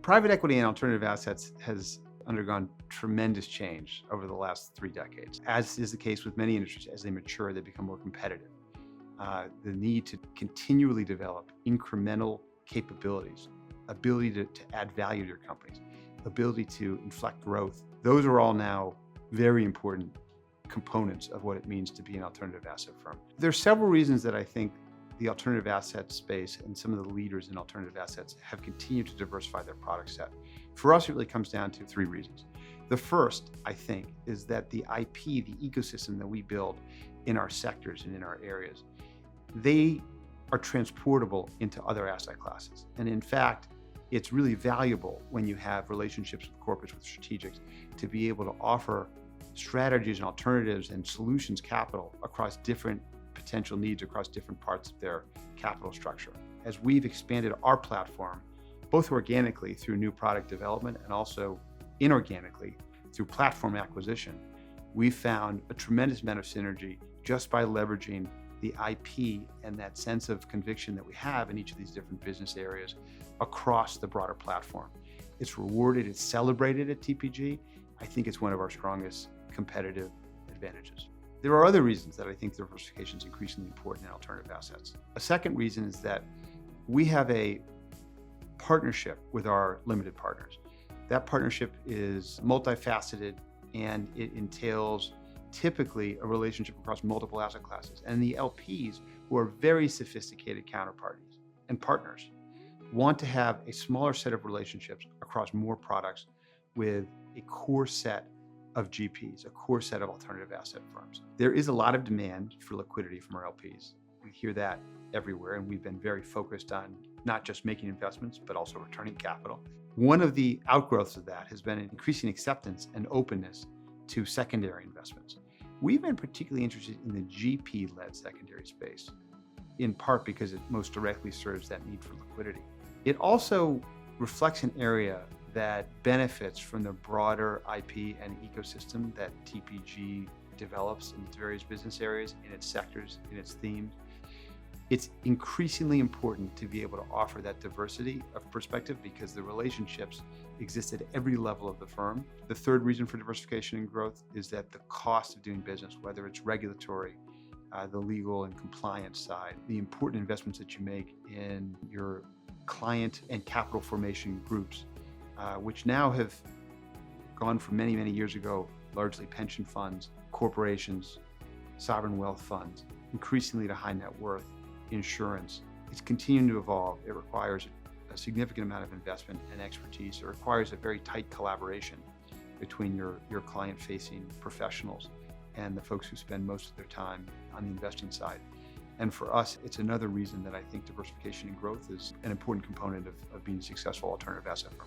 Private equity and alternative assets has undergone tremendous change over the last 3 decades. As is the case with many industries, as they mature, they become more competitive. The need to continually develop incremental capabilities, ability to add value to your companies, ability to inflect growth, those are all now very important components of what it means to be an alternative asset firm. There are several reasons that I think the alternative asset space and some of the leaders in alternative assets have continued to diversify their product set. For us, it really comes down to 3 reasons. The first, I think, is that the IP, the ecosystem that we build in our sectors and in our areas, they are transportable into other asset classes. And in fact, it's really valuable when you have relationships with corporates, with strategics, to be able to offer strategies and alternatives and solutions capital across different potential needs across different parts of their capital structure. As we've expanded our platform, both organically through new product development and also inorganically through platform acquisition, we've found a tremendous amount of synergy just by leveraging the IP and that sense of conviction that we have in each of these different business areas across the broader platform. It's rewarded, it's celebrated at TPG. I think it's one of our strongest competitive advantages. There are other reasons that I think diversification is increasingly important in alternative assets. A second reason is that we have a partnership with our limited partners. That partnership is multifaceted and it entails typically a relationship across multiple asset classes. And the LPs, who are very sophisticated counterparties and partners, want to have a smaller set of relationships across more products with a core set of GPs, a core set of alternative asset firms. There is a lot of demand for liquidity from our LPs. We hear that everywhere, and we've been very focused on not just making investments, but also returning capital. One of the outgrowths of that has been an increasing acceptance and openness to secondary investments. We've been particularly interested in the GP-led secondary space, in part because it most directly serves that need for liquidity. It also reflects an area that benefits from the broader IP and ecosystem that TPG develops in its various business areas, in its sectors, in its themes. It's increasingly important to be able to offer that diversity of perspective because the relationships exist at every level of the firm. The third reason for diversification and growth is that the cost of doing business, whether it's regulatory, the legal and compliance side, the important investments that you make in your client and capital formation groups, which now have gone from many, many years ago, largely pension funds, corporations, sovereign wealth funds, increasingly to high net worth, insurance. It's continuing to evolve. It requires a significant amount of investment and expertise. It requires a very tight collaboration between your client-facing professionals and the folks who spend most of their time on the investing side. And for us, it's another reason that I think diversification and growth is an important component of being a successful alternative asset firm.